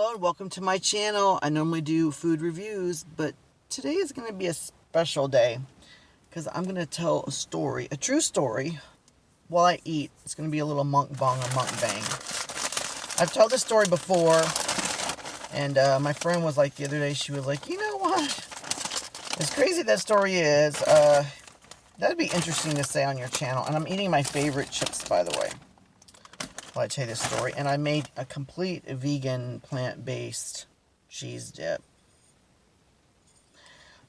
Hello and welcome to my channel. I normally do food reviews, but today is going to be a special day because I'm going to tell a story, a true story, while I eat. It's going to be a little mukbang or mukbang. I've told this story before, and my friend was like the other day, she was like, you know what? As crazy that story is, that'd be interesting to say on your channel. And I'm eating my favorite chips, by the way. I tell you this story, and I made a complete vegan, plant-based cheese dip.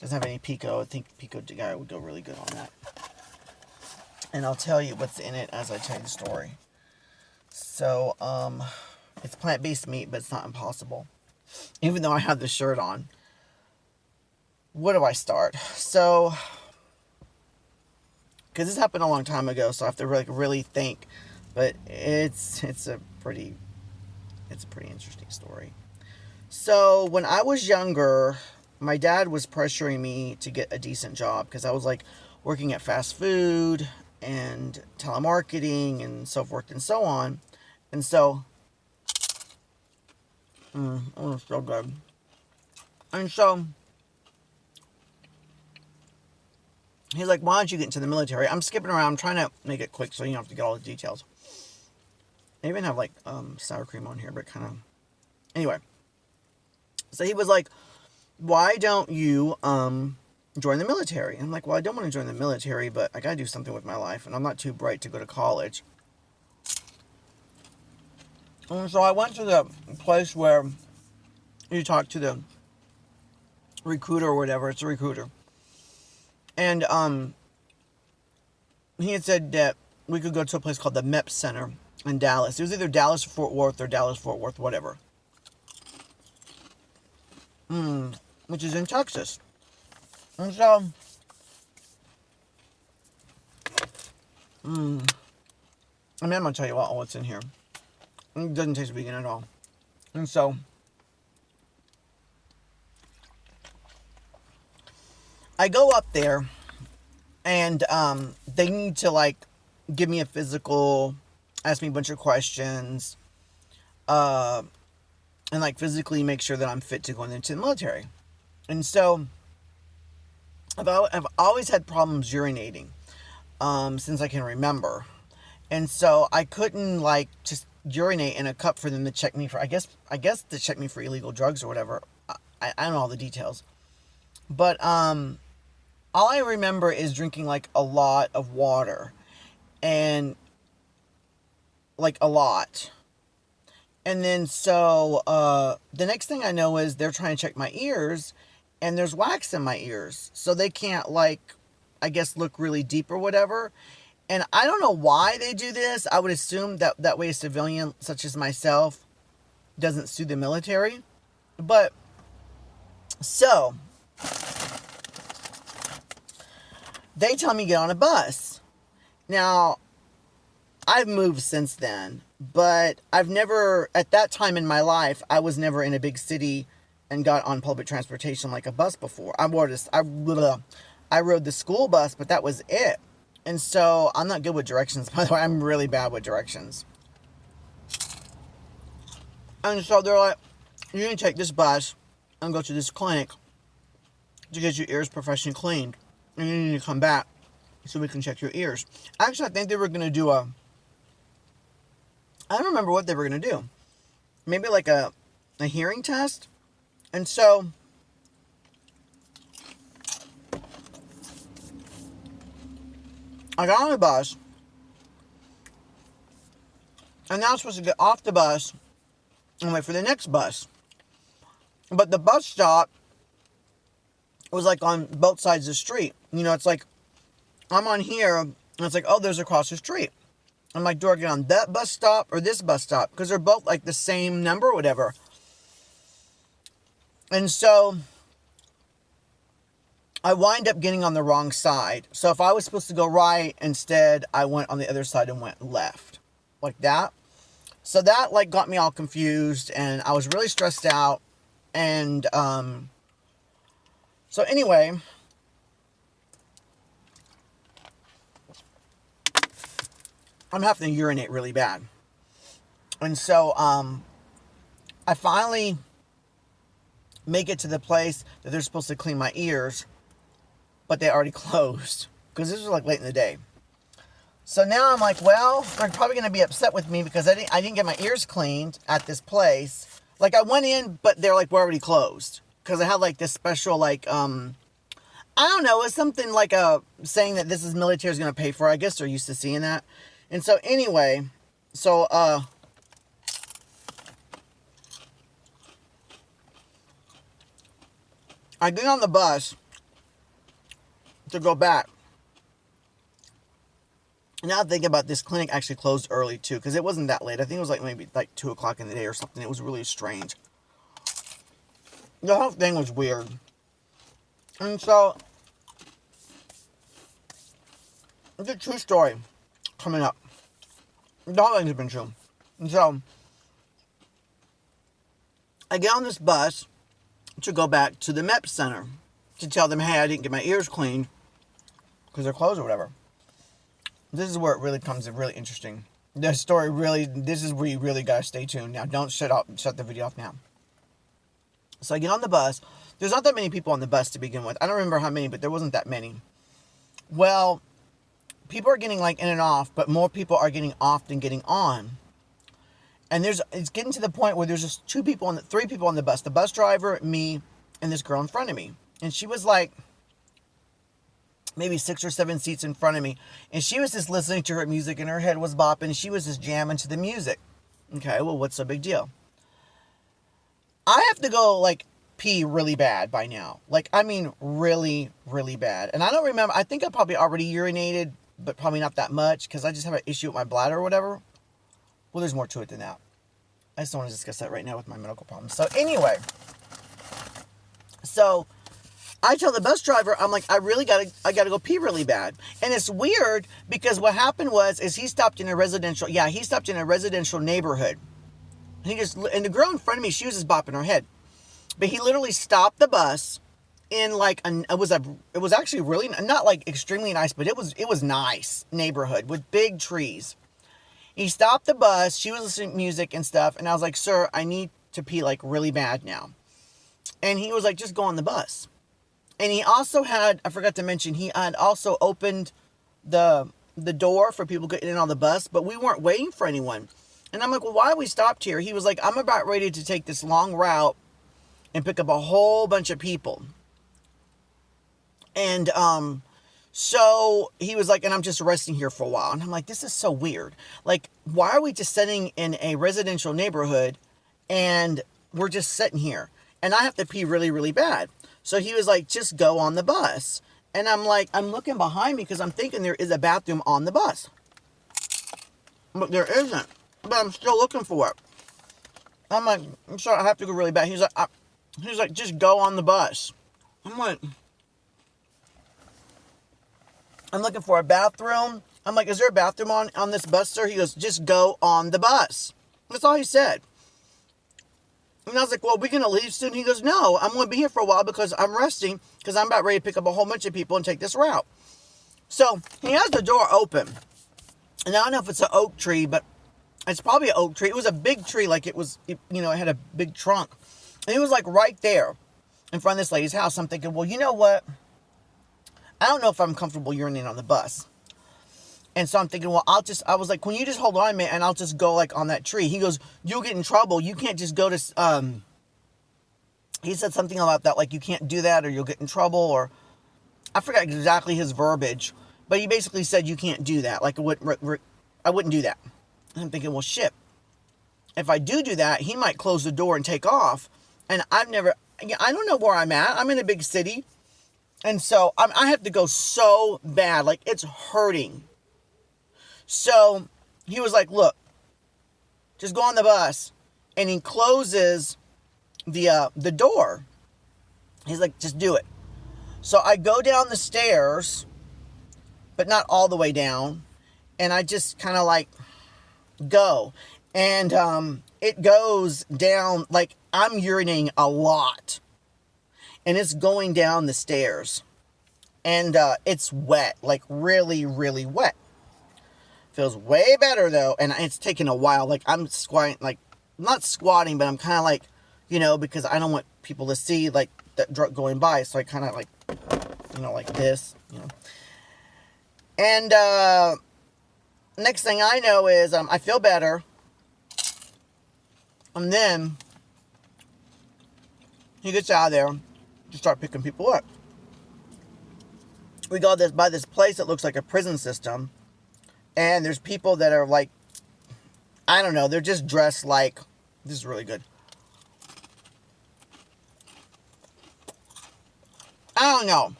Doesn't have any pico. I think pico de gallo would go really good on that. And I'll tell you what's in it as I tell you the story. So, it's plant-based meat, but it's not impossible. Even though I have the shirt on. Where do I start? So, because this happened a long time ago, so I have to really think. But it's a pretty interesting story. So when I was younger, my dad was pressuring me to get a decent job because I was like working at fast food and telemarketing and so forth and so on. And so, it's so good. And so he's like, why don't you get into the military? I'm skipping around. I'm trying to make it quick so you don't have to get all the details. I even have like sour cream on here, but kind of... Anyway. So he was like, why don't you join the military? I'm like, well, I don't want to join the military, but I got to do something with my life, and I'm not too bright to go to college. And so I went to the place where you talk to the recruiter or whatever. It's a recruiter. And he had said that we could go to a place called the MEP Center in Dallas. It was either Dallas Fort Worth or Dallas Fort Worth, whatever. Which is in Texas. And so, I mean, I'm going to tell you all what's in here. It doesn't taste vegan at all. And so, I go up there, and they need to, like, give me a physical, ask me a bunch of questions, and, like, physically make sure that I'm fit to go into the military. And so, I've always had problems urinating, since I can remember. And so, I couldn't, like, just urinate in a cup for them to check me for, I guess to check me for illegal drugs or whatever. I don't know all the details. But, all I remember is drinking, like, a lot of water. And, like, a lot. And then, so, the next thing I know is they're trying to check my ears, and there's wax in my ears. So they can't, like, I guess, look really deep or whatever. And I don't know why they do this. I would assume that way a civilian, such as myself, doesn't sue the military. But, so, they tell me to get on a bus. Now, I've moved since then, but I've never, at that time in my life, I was never in a big city and got on public transportation like a bus before. I rode the school bus, but that was it. And so, I'm not good with directions, by the way. I'm really bad with directions. And so, they're like, you need to take this bus and go to this clinic to get your ears professionally cleaned. And you need to come back so we can check your ears. Actually, I think they were going to do I don't remember what they were going to do. Maybe like a hearing test. And so, I got on the bus. And now I'm supposed to get off the bus and wait for the next bus. But the bus stop was like on both sides of the street. You know, it's like, I'm on here, and it's like, oh, there's across the street. I'm like, do I get on that bus stop or this bus stop? Because they're both like the same number or whatever. And so, I wind up getting on the wrong side. So if I was supposed to go right, instead I went on the other side and went left. Like that. So that like got me all confused, and I was really stressed out. And, so anyway, I'm having to urinate really bad. And so, I finally make it to the place that they're supposed to clean my ears, but they already closed because this was like late in the day. So now I'm like, well, they're probably going to be upset with me because I didn't get my ears cleaned at this place. Like, I went in, but they're like, we're already closed. Because I had like this special, like, I don't know, it's something like a saying that this is military is going to pay for. I guess they're used to seeing that. And so anyway, so, I get on the bus to go back. Now thinking about this, clinic actually closed early too, because it wasn't that late. I think it was like maybe like 2 o'clock in the day or something. It was really strange. The whole thing was weird. And so, it's a true story coming up. The whole thing has been true. And so, I get on this bus to go back to the MEP Center to tell them, hey, I didn't get my ears cleaned because they're closed or whatever. This is where it really comes really interesting. The story really, this is where you really gotta stay tuned. Now, don't shut the video off now. So I get on the bus. There's not that many people on the bus to begin with. I don't remember how many, but there wasn't that many. Well, people are getting like in and off, but more people are getting off than getting on. And it's getting to the point where there's just 3 people on the bus. The bus driver, me, and this girl in front of me. And she was like, maybe 6 or 7 seats in front of me. And she was just listening to her music and her head was bopping. She was just jamming to the music. Okay, well, what's the big deal? I have to go, like, pee really bad by now. Like, I mean, really, really bad. And I don't remember. I think I probably already urinated, but probably not that much because I just have an issue with my bladder or whatever. Well, there's more to it than that. I just don't want to discuss that right now with my medical problems. So, anyway. So, I tell the bus driver, I'm like, I gotta go pee really bad. And it's weird because what happened is he stopped in a residential neighborhood. And the girl in front of me, she was just bopping her head. But he literally stopped the bus in like, it was actually really, not like extremely nice, but it was nice neighborhood with big trees. He stopped the bus, she was listening to music and stuff, and I was like, sir, I need to pee like really bad now. And he was like, just go on the bus. And he also had, I forgot to mention, he had also opened the door for people getting in on the bus, but we weren't waiting for anyone. And I'm like, well, why are we stopped here? He was like, I'm about ready to take this long route and pick up a whole bunch of people. And so he was like, and I'm just resting here for a while. And I'm like, this is so weird. Like, why are we just sitting in a residential neighborhood and we're just sitting here? And I have to pee really, really bad. So he was like, just go on the bus. And I'm like, I'm looking behind me because I'm thinking there is a bathroom on the bus. But there isn't. But I'm still looking for it. I'm like, I'm sorry, I have to go really bad. He's like, just go on the bus. I'm like, I'm looking for a bathroom. I'm like, is there a bathroom on this bus, sir? He goes, just go on the bus. That's all he said. And I was like, well, are we going to leave soon? He goes, no, I'm going to be here for a while because I'm resting because I'm about ready to pick up a whole bunch of people and take this route. So he has the door open. And I don't know if it's an oak tree, but it's probably an oak tree. It was a big tree, like it had a big trunk. And he was like right there in front of this lady's house. I'm thinking, well, you know what? I don't know if I'm comfortable urinating on the bus. And so I'm thinking, well, I was like, can you just hold on a minute and I'll just go like on that tree? He goes, you'll get in trouble. You can't just go to, he said something about that, like you can't do that or you'll get in trouble, or I forgot exactly his verbiage, but he basically said you can't do that. Like I wouldn't do that. And I'm thinking, well, shit. If I do that, he might close the door and take off. And I don't know where I'm at. I'm in a big city. And so I have to go so bad. Like it's hurting. So he was like, look, just go on the bus. And he closes the door. He's like, just do it. So I go down the stairs, but not all the way down. And I just kind of like go. And it goes down, like I'm urinating a lot. And it's going down the stairs. And it's wet, like really, really wet. Feels way better though, and it's taking a while. Like I'm squatting, like not squatting, but I'm kind of like, because I don't want people to see like that truck going by. So I kind of like, like this. And next thing I know is I feel better. And then he gets out of there to start picking people up. We go by this place that looks like a prison system. And there's people that are like, I don't know, they're just dressed like, this is really good. I don't know.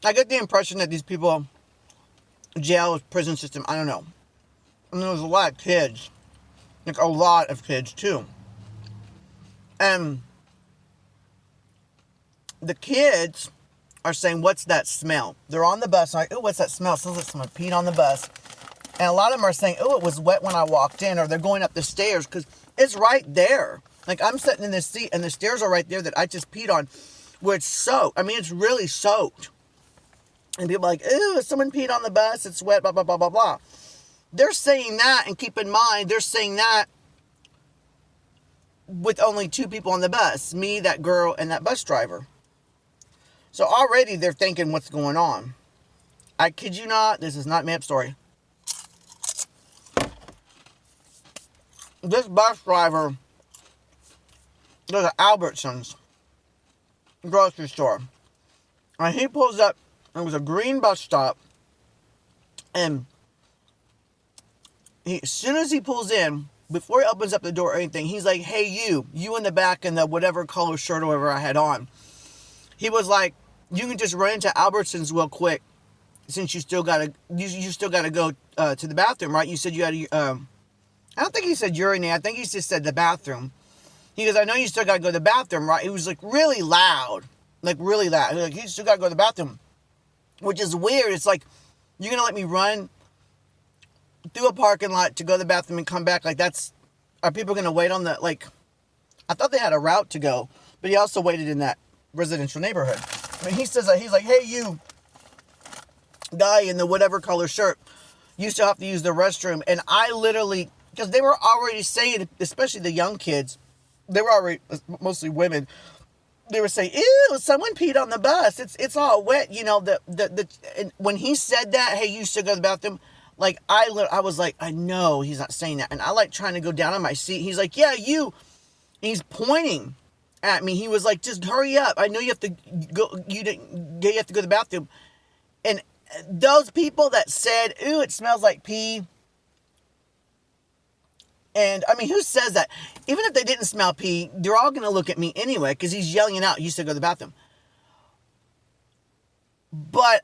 I get the impression that these people, jail, prison system, I don't know. And there was a lot of kids. Like a lot of kids too. And the kids are saying, what's that smell? They're on the bus. Like, oh, what's that smell? It smells like someone peed on the bus. And a lot of them are saying, oh, it was wet when I walked in. Or they're going up the stairs because it's right there. Like, I'm sitting in this seat and the stairs are right there that I just peed on where it's soaked. I mean, it's really soaked. And people are like, ooh, someone peed on the bus. It's wet, blah, blah, blah, blah, blah. They're saying that, and keep in mind, they're saying that with only 2 people on the bus. Me, that girl, and that bus driver. So already they're thinking what's going on. I kid you not, this is not made up story. This bus driver goes to Albertsons grocery store. And he pulls up, it was a green bus stop. And as soon as he pulls in, before he opens up the door or anything, he's like, hey, you in the back in the whatever color shirt or whatever I had on. He was like, you can just run into Albertsons real quick since you still gotta go to the bathroom, right? You said you had I don't think he said urinate. I think he just said the bathroom. He goes, I know you still gotta go to the bathroom, right? He was like really loud. Like really loud. He was like, you still gotta go to the bathroom. Which is weird. It's like, you're gonna let me run through a parking lot to go to the bathroom and come back? Like are people gonna wait on like, I thought they had a route to go, but he also waited in that residential neighborhood. I mean, he says that, he's like, hey, you guy in the whatever color shirt, you still have to use the restroom. And I literally, because they were already saying, especially the young kids, they were already, mostly women, they were saying, ew, someone peed on the bus. It's all wet. And when he said that, hey, you still go to the bathroom, like, I was like, I know he's not saying that. And I like trying to go down on my seat. He's like, yeah, you. And he's pointing at me. He was like, just hurry up. I know you have to go. You have to go to the bathroom. And those people that said, ooh, it smells like pee. And I mean, who says that? Even if they didn't smell pee, they're all going to look at me anyway, because he's yelling it out. You still go to the bathroom. But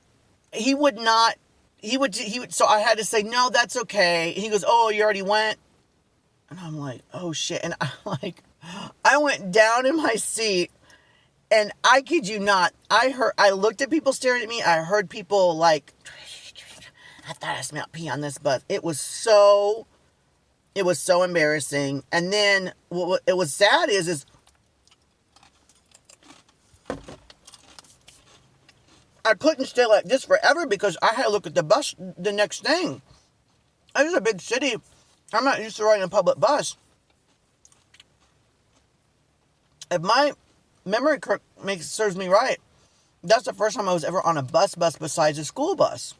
he would not. He would. So I had to say, no, that's okay. He goes, oh, you already went. And I'm like, oh shit. And I went down in my seat, and I kid you not, I looked at people staring at me. I heard people like, I thought I smelled pee on this bus. It was so embarrassing. And then what it was sad is I couldn't stay like this forever because I had to look at the bus the next thing. It was a big city. I'm not used to riding a public bus. If my memory serves me right, that's the first time I was ever on a bus besides a school bus.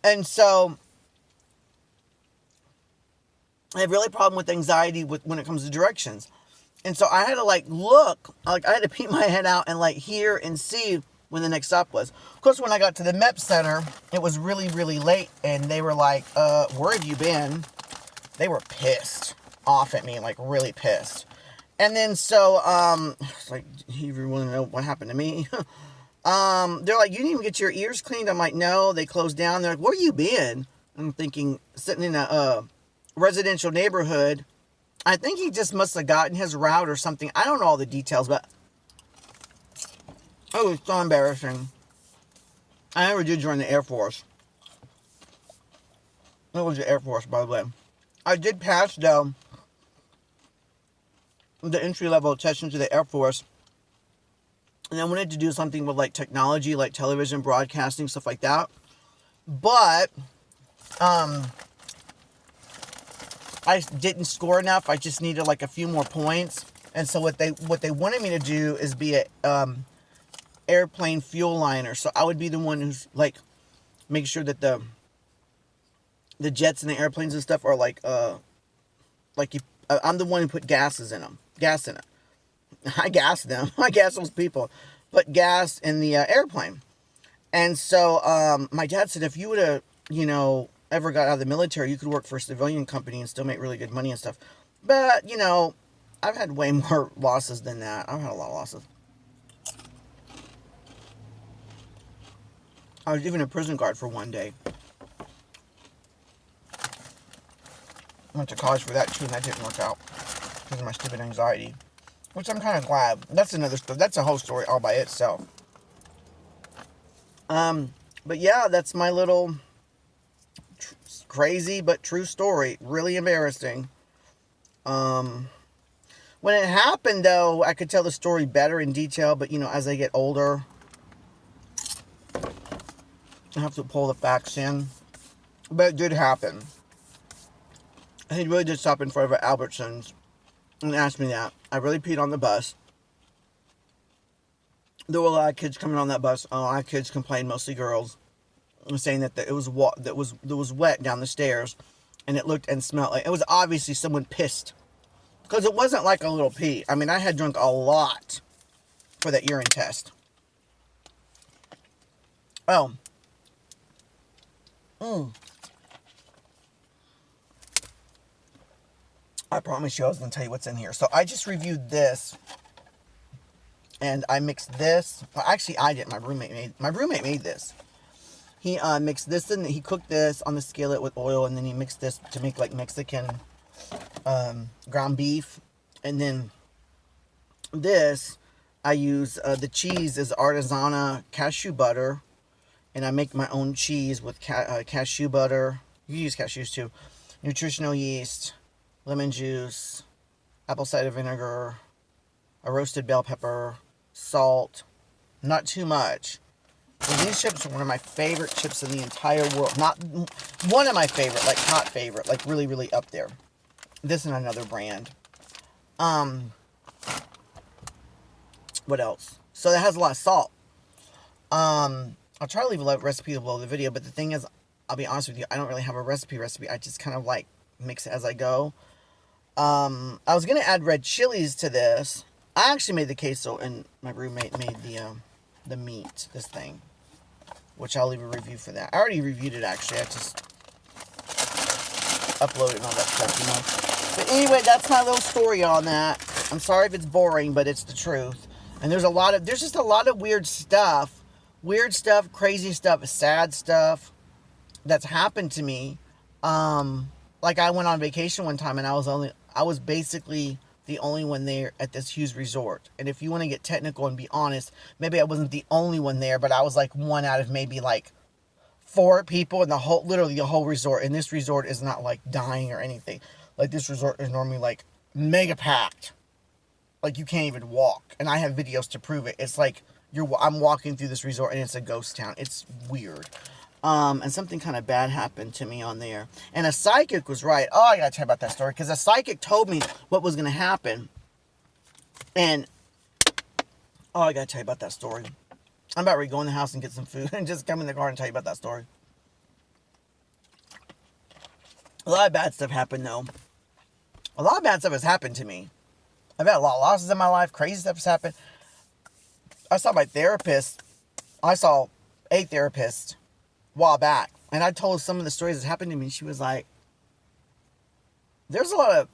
And so I have really problem with anxiety when it comes to directions. And so I had to look, I had to peek my head out and hear and see when the next stop was. Of course, when I got to the MEP Center, it was really, really late, and they were like, where have you been? They were pissed off at me, really pissed. And then so, it's like, you really want to know what happened to me? They're like, you didn't even get your ears cleaned? I'm like, no, they closed down. They're like, where you been? I'm thinking, sitting in a residential neighborhood. I think he just must have gotten his route or something. I don't know all the details, but it was so embarrassing. I never did join the Air Force. It was the Air Force, by the way. I did pass, though, the entry-level test into the Air Force. And I wanted to do something with, technology, television, broadcasting, stuff like that. But, I didn't score enough. I just needed like a few more points. And so what they wanted me to do is be a airplane fuel liner. So I would be the one who's like make sure that the jets and the airplanes and stuff are like you. I'm the one who put gas in it. I gas them. I gas those people. Put gas in the airplane. And so my dad said if you would have, ever got out of the military, you could work for a civilian company and still make really good money and stuff. But, I've had way more losses than that. I've had a lot of losses. I was even a prison guard for one day. I went to college for that too, and that didn't work out because of my stupid anxiety. Which I'm kind of glad. That's another story. That's a whole story all by itself. But yeah, that's my little crazy but true story. Really embarrassing. When it happened, though, I could tell the story better in detail. But, as I get older, I have to pull the facts in. But it did happen. He really did stop in front of Albertsons and asked me that. I really peed on the bus. There were a lot of kids coming on that bus. A lot of kids complained, mostly girls, saying that it was wet down the stairs, and it looked and smelled like it was obviously someone pissed, because it wasn't like a little pee. I mean, I had drunk a lot for that urine test. Oh. I promise you I was going to tell you what's in here. So I just reviewed this. And I mixed this. Well, actually, I didn't. My roommate made this. He mixed this and he cooked this on the skillet with oil. And then he mixed this to make like Mexican ground beef. And then this, I use the cheese is Artisana cashew butter. And I make my own cheese with cashew butter. You use cashews too. Nutritional yeast, lemon juice, apple cider vinegar, a roasted bell pepper, salt, not too much. And these chips are one of my favorite chips in the entire world. Not one of my favorite, like top favorite, like really, really up there. This and another brand. What else? So that has a lot of salt. I'll try to leave a recipe below the video, but the thing is, I'll be honest with you, I don't really have a recipe. I just kind of like mix it as I go. I was going to add red chilies to this. I actually made the queso, and my roommate made the meat, this thing, which I'll leave a review for that. I already reviewed it, actually. I just uploaded and all that stuff, But anyway, that's my little story on that. I'm sorry if it's boring, but it's the truth. And there's just a lot of weird stuff, crazy stuff, sad stuff that's happened to me. Like I went on vacation one time, and I was basically the only one there at this huge resort. And if you want to get technical and be honest, maybe I wasn't the only one there, but I was like one out of maybe like 4 people in literally the whole resort. And this resort is not like dying or anything. Like this resort is normally like mega packed. Like you can't even walk. And I have videos to prove it. It's like I'm walking through this resort and it's a ghost town. It's weird. And something kind of bad happened to me on there. And a psychic was right. Oh, I gotta tell you about that story. Because a psychic told me what was going to happen. And, I gotta tell you about that story. I'm about ready to go in the house and get some food. And just come in the car and tell you about that story. A lot of bad stuff happened, though. A lot of bad stuff has happened to me. I've had a lot of losses in my life. Crazy stuff has happened. I saw a therapist a while back, and I told some of the stories that happened to me. She was like, there's a lot of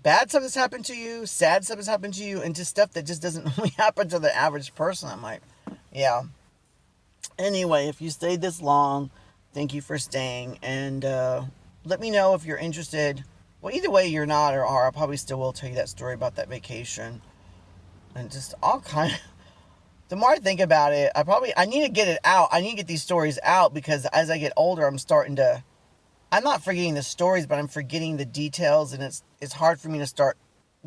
bad stuff that's happened to you, sad stuff that's happened to you, and just stuff that just doesn't really happen to the average person. I'm like, yeah. Anyway, if you stayed this long, thank you for staying, and let me know if you're interested. Well, either way, you're not or are. I probably still will tell you that story about that vacation, and just all kind of. The more I think about it, I need to get it out. I need to get these stories out because as I get older, I'm not forgetting the stories, but I'm forgetting the details, and it's hard for me to start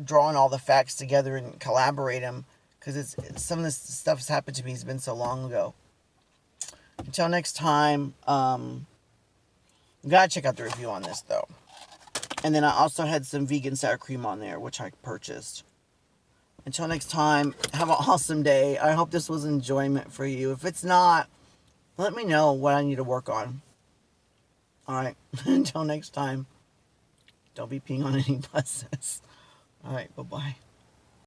drawing all the facts together and collaborate them because some of this stuff has happened to me. It's been so long ago. Until next time, you gotta check out the review on this though. And then I also had some vegan sour cream on there, which I purchased. Until next time, have an awesome day. I hope this was enjoyment for you. If it's not, let me know what I need to work on. Alright, until next time, don't be peeing on any buses. Alright, bye-bye.